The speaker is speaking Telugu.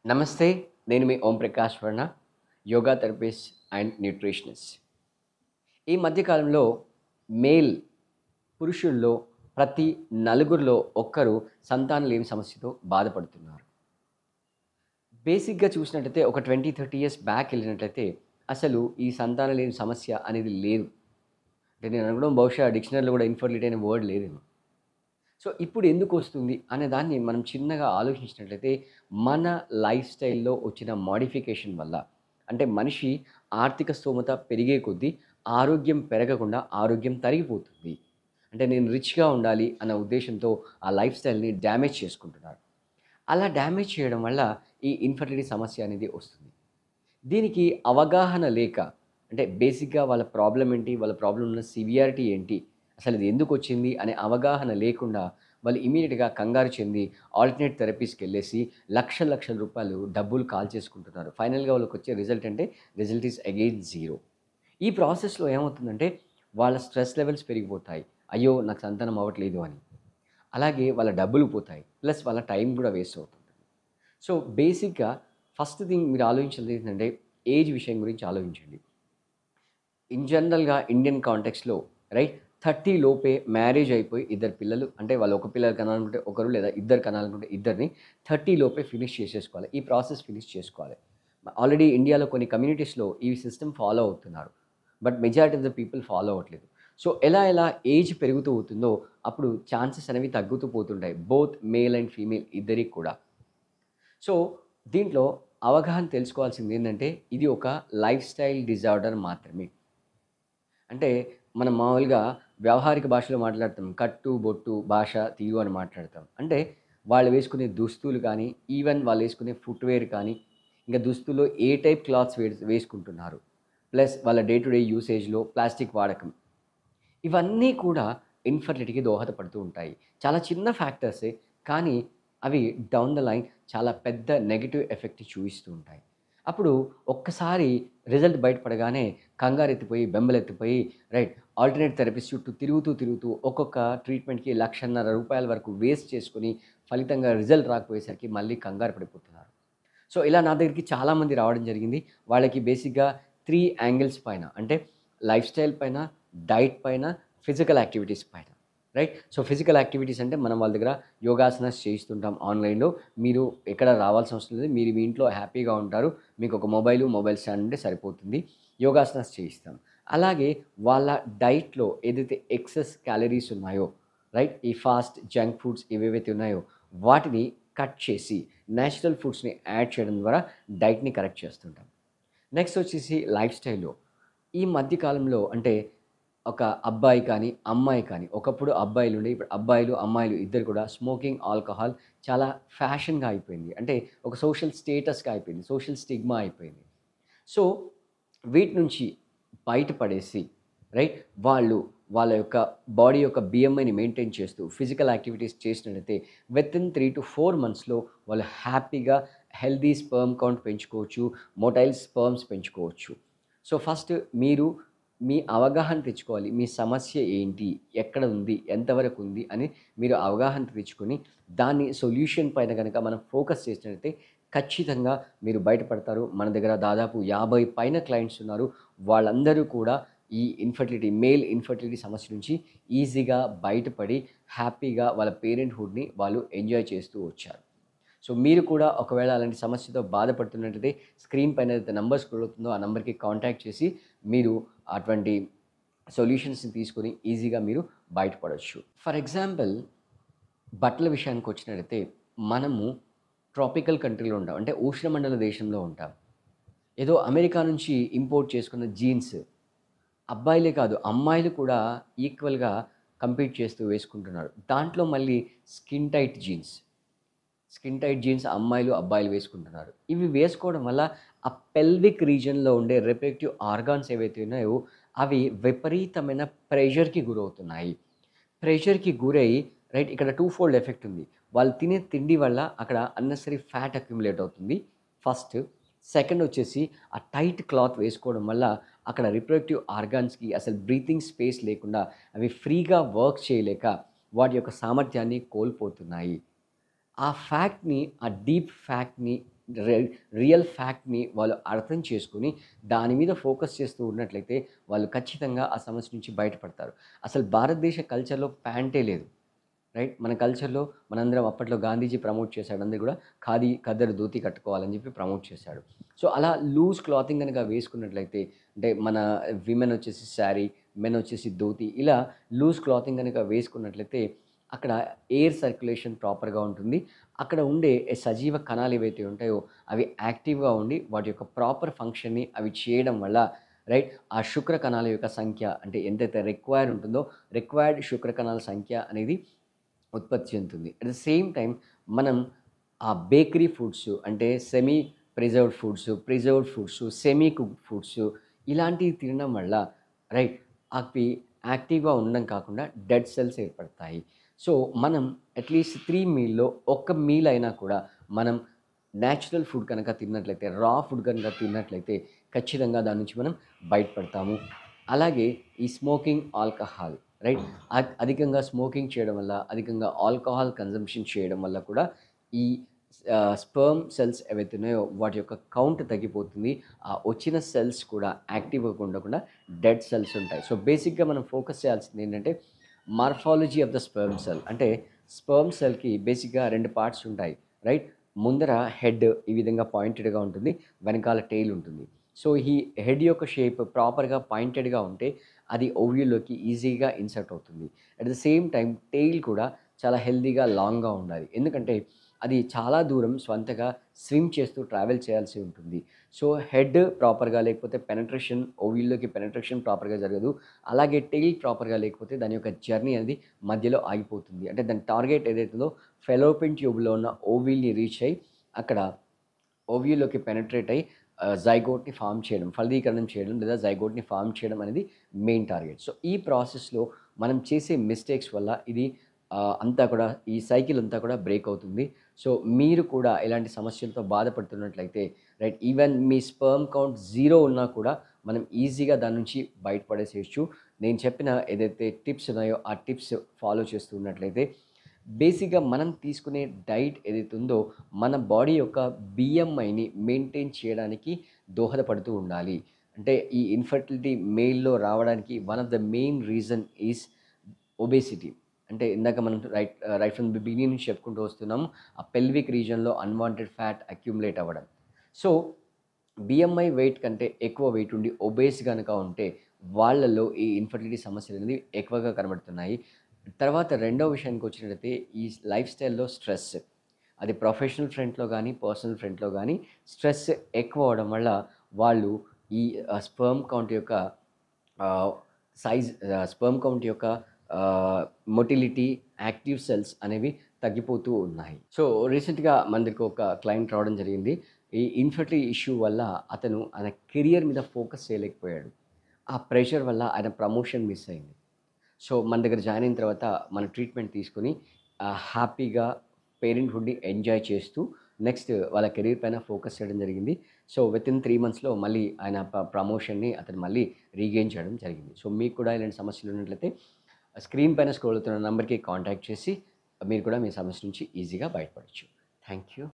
నమస్తే. నేను మీ Om Prakash Varma, yoga therapist and nutritionist. ఈ మధ్య కాలంలో మేల్ పురుషుల్లో ప్రతి నలుగురిలో ఒక్కరు సంతానలేమి సమస్యతో బాధపడుతున్నారు. బేసిక్‌గా చూసినట్టయితే ఒక 20, 30 ఇయర్స్ బ్యాక్ ఎళ్ళినట్లయితే అసలు ఈ సంతానలేమి సమస్య అనేది లేదు. అంటే నేను అనుకోవడం బహుశా డిక్షనరీలో కూడా ఇన్‌ఫర్టిలిటీ అనే వర్డ్ లేదేమో. సో, ఇప్పుడు ఎందుకొస్తుంది అనే దాన్ని మనం చిన్నగా ఆలోచించినట్లయితే, మన లైఫ్ స్టైల్‌లో వచ్చిన మోడిఫికేషన్ వల్ల, అంటే మనిషి ఆర్థిక స్తోమత పెరిగే కొద్దీ ఆరోగ్యం పెరగకుండా ఆరోగ్యం తరిగిపోతుంది. అంటే నేను రిచ్‌గా ఉండాలి అన్న ఉద్దేశ్యంతో ఆ లైఫ్ స్టైల్‌ని డ్యామేజ్ చేసుకుంటున్నారు. అలా డ్యామేజ్ చేయడం వల్ల ఈ ఇన్‌ఫర్టిలిటీ సమస్య అనేది వస్తుంది. దీనికి అవగాహన లేక, అంటే బేసిక్‌గా వాళ్ళ ప్రాబ్లమ్ ఏంటి? వాళ్ళ ప్రాబ్లమ్ ఉన్న సివియారిటీ ఏంటి? అసలు ఇది ఎందుకొచ్చింది అనే అవగాహన లేకుండా వాళ్ళు ఇమ్మీడియేట్‌గా కంగారు చెంది ఆల్టర్‌నేట్ థెరపీస్‌కెళ్ళేసి లక్షల లక్షల రూపాయలు డబ్బులు కాల్చేసుకుంటున్నారు. ఫైనల్‌గా వాళ్ళకొచ్చే రిజల్ట్ అంటే రిజల్ట్ ఈస్ అగైన్ జీరో. ఈ ప్రాసెస్‌లో ఏమవుతుందంటే వాళ్ళ స్ట్రెస్ లెవెల్స్ పెరిగిపోతాయి. అయ్యో! నాకు సంతానం అవ్వట్లేదు అని. అలాగే వాళ్ళ డబ్బులు పోతాయి. ప్లస్ వాళ్ళ టైం కూడా వేస్ట్ అవుతుంది. సో, బేసిక్‌గా ఫస్ట్ థింగ్ మీరు ఆలోచించాల్సింది ఏంటంటే ఏజ్ విషయం గురించి ఆలోచించండి. ఇన్ జనరల్‌గా ఇండియన్ కాంటెక్స్ట్‌లో రైట్ 30 లోపే మ్యారేజ్ అయిపోయి ఇద్దరు పిల్లలు, అంటే వాళ్ళు ఒక పిల్లలు కనాలనుకుంటే ఒకరు లేదా ఇద్దరు కనాలనుకుంటే ఇద్దరిని 30 లోపే ఫినిష్ చేసేసుకోవాలి. ఈ ప్రాసెస్ ఫినిష్ చేసుకోవాలి. ఆల్రెడీ ఇండియాలో కొన్ని కమ్యూనిటీస్‌లో ఈ సిస్టమ్ ఫాలో అవుతున్నారు. But majority of the people follow అవ్వట్లేదు. సో, ఎలా ఏజ్ పెరుగుతూ పోతుందో అప్పుడు ఛాన్సెస్ అనేవి తగ్గుతూ పోతుంటాయి. బోత్ మేల్ అండ్ ఫీమేల్ ఇద్దరికి కూడా. సో, దీంట్లో అవగాహన తెలుసుకోవాల్సిందేంటంటే ఇది ఒక లైఫ్ స్టైల్ డిజార్డర్ మాత్రమే. అంటే మనం మామూలుగా వ్యావహారిక భాషలో మాట్లాడతాం. కట్టు, బొట్టు, భాష, తీరు అని మాట్లాడతాం. అంటే వాళ్ళు వేసుకునే దుస్తులు కానీ, ఈవెన్ వాళ్ళేసుకునే ఫుట్‌వేర్ కానీ, ఇంకా దుస్తుల్లో ఏ టైప్ క్లాత్స్ వేసుకుంటున్నారు. ప్లస్ వాళ్ళ డే టు డే యూసేజ్‌లో ప్లాస్టిక్ వాడకం. ఇవన్నీ కూడా ఇన్‌ఫర్టిలిటీకి దోహదపడుతూ ఉంటాయి. చాలా చిన్న ఫ్యాక్టర్సే, కానీ అవి డౌన్ ద లైన్ చాలా పెద్ద నెగెటివ్ ఎఫెక్ట్ చూయిస్తూ ఉంటాయి. అప్పుడు ఒక్కసారి రిజల్ట్ బయటపడగానే కంగారెత్తిపోయి, బెంబేలెత్తిపోయి రైట్ ఆల్టర్‌నేట్ థెరపీస్ చుట్టూ తిరుగుతూ ఒక్కొక్క ట్రీట్మెంట్‌కి రూ. 1,50,000 వరకు వేస్ట్ చేసుకొని ఫలితంగా రిజల్ట్ రాకపోయేసరికి మళ్ళీ కంగారు పడిపోతున్నారు. సో, ఇలా నా దగ్గరికి చాలామంది రావడం జరిగింది. వాళ్ళకి బేసిక్‌గా 3 యాంగిల్స్ పైన, అంటే లైఫ్ స్టైల్ పైన, డైట్ పైన, ఫిజికల్ యాక్టివిటీస్ పైన. రైట్? సో, ఫిజికల్ యాక్టివిటీస్ అంటే మనం వాళ్ళ దగ్గర యోగాసనాస్ చేయిస్తుంటాం ఆన్‌లైన్‌లో. మీరు ఎక్కడ రావాల్సిన అవసరం లేదు. మీరు మీ ఇంట్లో హ్యాపీగా ఉంటారు. మీకు ఒక మొబైల్ స్టాండ్ ఉంటే సరిపోతుంది. యోగాసనాస్ చేయిస్తాం. అలాగే వాళ్ళ డైట్‌లో ఏదైతే ఎక్సెస్ క్యాలరీస్ ఉన్నాయో, రైట్? ఈ ఫాస్ట్ జంక్ ఫుడ్స్ ఏవేవైతే ఉన్నాయో వాటిని కట్ చేసి నేచురల్ ఫుడ్స్‌ని యాడ్ చేయడం ద్వారా డైట్‌ని కరెక్ట్ చేస్తుంటాం. నెక్స్ట్ వచ్చేసి లైఫ్ స్టైల్‌లో ఈ మధ్య కాలంలో, అంటే ఒక అబ్బాయి కానీ, అమ్మాయి కానీ, ఒకప్పుడు అబ్బాయిలుండే, ఇప్పుడు అబ్బాయిలు, అమ్మాయిలు ఇద్దరు కూడా స్మోకింగ్, ఆల్కహాల్ చాలా ఫ్యాషన్‌గా అయిపోయింది. అంటే ఒక సోషల్ స్టేటస్‌గా అయిపోయింది. సోషల్ స్టిగ్మా అయిపోయింది. సో, వీటి నుంచి బయటపడేసి రైట్ వాళ్ళు వాళ్ళ యొక్క బాడీ యొక్క బిఎంఐని మెయింటైన్ చేస్తూ ఫిజికల్ యాక్టివిటీస్ చేసినట్లయితే వితిన్ 3-4 మంత్స్‌లో వాళ్ళు హ్యాపీగా హెల్తీ స్పెర్మ్ కౌంట్ పెంచుకోవచ్చు. మొటైల్ స్పెర్మ్స్ పెంచుకోవచ్చు. సో, ఫస్ట్ మీరు మీ అవగాహన తెచ్చుకోవాలి. మీ సమస్య ఏంటి? ఎక్కడ ఉంది? ఎంతవరకు ఉంది? అని మీరు అవగాహన తెచ్చుకొని దాన్ని సొల్యూషన్ పైన గనక మనం ఫోకస్ చేసినట్లయితే ఖచ్చితంగా మీరు బయటపడతారు. మన దగ్గర దాదాపు 50 పైన క్లయింట్స్ ఉన్నారు. వాళ్ళందరూ కూడా ఈ మేల్ ఇన్‌ఫర్టిలిటీ సమస్య నుంచి ఈజీగా బయటపడి హ్యాపీగా వాళ్ళ పేరెంట్‌హుడ్‌ని వాళ్ళు ఎంజాయ్ చేస్తూ వచ్చారు. సో, మీరు కూడా ఒకవేళ అలాంటి సమస్యతో బాధపడుతున్నట్టయితే స్క్రీన్ పైన ఏదైతే నంబర్ స్క్రోల్ అవుతుందో ఆ నంబర్‌కి కాంటాక్ట్ చేసి మీరు అటువంటి సొల్యూషన్స్‌ని తీసుకొని ఈజీగా మీరు బయటపడొచ్చు. ఫర్ ఎగ్జాంపుల్ బట్టల విషయానికొచ్చినట్టయితే మనము ట్రాపికల్ కంట్రీలో ఉంటాం. అంటే ఉష్ణమండల దేశంలో ఉంటాం. ఏదో అమెరికా నుంచి ఇంపోర్ట్ చేసుకున్న జీన్స్ అబ్బాయిలే కాదు, అమ్మాయిలు కూడా ఈక్వల్‌గా కంపీట్ చేస్తూ వేసుకుంటున్నారు. దాంట్లో మళ్ళీ skin tight jeans. Skin tight jeans అమ్మాయిలు, అబ్బాయిలు వేసుకుంటున్నారు. ఇవి వేసుకోవడం వల్ల ఆ పెల్విక్ రీజియన్‌లో ఉండే రిప్రొడక్టివ్ ఆర్గాన్స్ ఏవైతే ఉన్నాయో అవి విపరీతమైన ప్రెషర్‌కి గురవుతున్నాయి. ప్రెషర్‌కి గురై రైట్ ఇక్కడ టూ ఫోల్డ్ ఎఫెక్ట్ ఉంది. వాళ్ళు తినే తిండి వల్ల అక్కడ అన్నెసెసరీ ఫ్యాట్ అక్యుములేట్ అవుతుంది ఫస్ట్. సెకండ్ వచ్చేసి ఆ టైట్ క్లాత్ వేసుకోవడం వల్ల అక్కడ రిప్రొడక్టివ్ ఆర్గాన్స్‌కి అసలు బ్రీతింగ్ స్పేస్ లేకుండా అవి ఫ్రీగా వర్క్ చేయలేక వాటి యొక్క సామర్థ్యాన్ని కోల్పోతున్నాయి. ఆ ఫ్యాక్ట్‌ని, ఆ డీప్ ఫ్యాక్ట్‌ని రి రియల్ ఫ్యాక్ట్‌ని వాళ్ళు అర్థం చేసుకొని, దాని మీద ఫోకస్ చేస్తూ ఉన్నట్లయితే, వాళ్ళు ఖచ్చితంగా ఆ సమస్య నుంచి బయటపడతారు. అసలు భారతదేశ కల్చర్‌లో ప్యాంటే లేదు. రైట్. మన కల్చర్‌లో మనందరం అప్పట్లో గాంధీజీ ప్రమోట్ చేశాడు. అందరూ గూడా ఖాదీ, ఖద్దరు ధోతి కట్టుకోవాలని జెప్పి ప్రమోట్ చేశాడు. సో, అలా లూజ్ క్లాతింగ్ గనక వేసుకున్నట్లయితే, అంటే మన విమెన్ వచ్చేసి శారీ, మెన్ వచ్చేసి ధోతి, ఇలా లూజ్ క్లాతింగ్ గనక వేసుకున్నట్లయితే, అక్కడ ఎయిర్ సర్క్యులేషన్ ప్రాపర్‌గా ఉంటుంది. అక్కడ ఉండే సజీవ కణాలు ఏవైతే ఉంటాయో, అవి యాక్టివ్‌గా ఉండి, వాటి యొక్క ప్రాపర్ ఫంక్షన్‌ని అవి చేయడం వల్ల, రైట్, ఆ శుక్ర కణాల యొక్క సంఖ్య, అంటే ఎంతైతే రిక్వైర్ ఉంటుందో, రిక్వైర్డ్ శుక్ర కణాల సంఖ్య అనేది ఉత్పత్తి చెందుతుంది. అట్ ద సేమ్ టైం మనం ఆ బేకరీ ఫుడ్స్, అంటే semi preserved foods, semi cooked foods, ఇలాంటివి తినడం వల్ల, రైట్, అవి యాక్టివ్‌గా ఉండడం కాకుండా డెడ్ సెల్స్ ఏర్పడతాయి. సో, మనం అట్‌లీస్ట్ 3 మీల్‌లో ఒక్క మీల్ అయినా కూడా మనం నేచురల్ ఫుడ్ కనుక తిన్నట్లయితే, రా ఫుడ్ కనుక తిన్నట్లయితే ఖచ్చితంగా దాని నుంచి మనం బయటపడతాము. అలాగే ఈ స్మోకింగ్, ఆల్కహాల్, రైట్, అధికంగా స్మోకింగ్ చేయడం వల్ల, అధికంగా ఆల్కహాల్ కన్జంప్షన్ చేయడం వల్ల కూడా ఈ స్పెర్మ్ సెల్స్ ఏవైతే ఉన్నాయో వాటి యొక్క కౌంట్ తగ్గిపోతుంది. ఆ వచ్చిన సెల్స్ కూడా యాక్టివ్‌గా ఉండకుండా డెడ్ సెల్స్ ఉంటాయి. సో, బేసిక్‌గా మనం ఫోకస్ చేయాల్సింది ఏంటంటే morphology of the sperm cell. అంటే స్పెర్మ్ సెల్‌కి బేసిక్‌గా 2 పార్ట్స్ ఉంటాయి. రైట్. ముందర హెడ్ ఈ విధంగా పాయింటెడ్‌గా ఉంటుంది. వెనకాల టెయిల్ ఉంటుంది. సో, ఈ హెడ్ యొక్క షేప్ ప్రాపర్‌గా పాయింటెడ్‌గా ఉంటే అది ఓవ్యూల్‌లోకి ఈజీగా ఇన్సర్ట్ అవుతుంది. At the same time tail కూడా చాలా హెల్తీగా, లాంగ్‌గా ఉండాలి. ఎందుకంటే అది చాలా దూరం స్వంతగా స్విమ్ చేస్తూ ట్రావెల్ చేయాల్సి ఉంటుంది. సో, హెడ్ ప్రాపర్‌గా లేకపోతే ఓవ్యూల్‌లోకి పెనట్రేషన్ ప్రాపర్‌గా జరగదు. అలాగే టెయిల్ ప్రాపర్‌గా లేకపోతే దాని యొక్క జర్నీ అనేది మధ్యలో ఆగిపోతుంది. అంటే దాని టార్గెట్ ఏదైతుందో ఫెలోపియన్ ట్యూబ్‌లో ఉన్న ఓవిల్‌ని రీచ్ అయ్యి, అక్కడ ఓవ్యూల్‌లోకి పెనట్రేట్ అయ్యి జైగోట్‌ని ఫార్మ్ చేయడం, ఫలదీకరణం చేయడం లేదా జైగోట్‌ని ఫార్మ్ చేయడం అనేది మెయిన్ టార్గెట్. సో, ఈ ప్రాసెస్‌లో మనం చేసే మిస్టేక్స్ వల్ల ఇది అంతా కూడా, ఈ సైకిల్ అంతా కూడా బ్రేక్ అవుతుంది. సో, మీరు కూడా ఇలాంటి సమస్యలతో బాధపడుతున్నట్లయితే, రైట్, ఈవెన్ మీ స్పెర్మ్ కౌంట్ 0 ఉన్నా కూడా మనం ఈజీగా దాని నుంచి బయటపడేసేయొచ్చు. నేను చెప్పిన ఏదైతే టిప్స్ ఉన్నాయో ఆ టిప్స్ ఫాలో చేస్తూ ఉన్నట్లయితే బేసిక్‌గా మనం తీసుకునే డైట్ ఏదైతే ఉందో మన బాడీ యొక్క బిఎంఐని మెయింటైన్ చేయడానికి దోహదపడుతూ ఉండాలి. అంటే ఈ ఇన్‌ఫెర్టిలిటీ మేల్‌లో రావడానికి one of the main reason is obesity. అంటే ఇందాక మనం రైట్ ఫ్రమ్ ది బిగినింగ్ నుంచి చెప్పుకుంటూ వస్తున్నాము. ఆ పెల్విక్ రీజియన్‌లో అన్‌వాంటెడ్ ఫ్యాట్ అక్యుములేట్ అవ్వడం. సో, బిఎంఐ వెయిట్ కంటే ఎక్కువ వెయిట్ ఉండి ఒబేస్ గనక ఉంటే వాళ్ళలో ఈ ఇన్‌ఫెర్టిలిటీ సమస్యలనేవి ఎక్కువగా కనబడుతున్నాయి. తర్వాత రెండో విషయానికొచ్చినట్లయితే ఈ లైఫ్ స్టైల్‌లో స్ట్రెస్. అది ప్రొఫెషనల్ ఫ్రంట్‌లో గానీ, పర్సనల్ ఫ్రంట్‌లో గానీ స్ట్రెస్ ఎక్కువ అవ్వడం వల్ల వాళ్ళు ఈ స్పెర్మ్ కౌంట్ యొక్క ఆహ్, స్పెర్మ్ కౌంట్ యొక్క మొటిలిటీ, యాక్టివ్ సెల్స్ అనేవి తగ్గిపోతూ ఉన్నాయి. సో, రీసెంట్‌గా మన దగ్గరికి ఒక క్లయింట్ రావడం జరిగింది. ఈ ఇన్‌ఫెర్టిలిటీ ఇష్యూ వల్ల అతను ఆయన కెరియర్ మీద ఫోకస్ చేయలేకపోయాడు. ఆ ప్రెషర్ వల్ల ఆయన ప్రమోషన్ మిస్ అయింది. సో, మన దగ్గర జాయిన్ అయిన తర్వాత మన ట్రీట్మెంట్ తీసుకొని హ్యాపీగా పేరెంట్‌హుడ్‌ని ఎంజాయ్ చేస్తూ నెక్స్ట్ వాళ్ళ కెరీర్ పైన ఫోకస్ చేయడం జరిగింది. సో, వితిన్ 3 మంత్స్‌లో మళ్ళీ ఆయన ప్రమోషన్‌ని అతను మళ్ళీ రీగెయిన్ చేయడం జరిగింది. సో, మీకు కూడా ఇలాంటి సమస్యలు ఉన్నట్లయితే స్క్రీన్ పైన స్క్రోల్ అవుతున్న నంబర్‌కి కాంటాక్ట్ చేసి మీరు కూడా మీ సమస్య నుంచి ఈజీగా బయటపడొచ్చు. Thank you.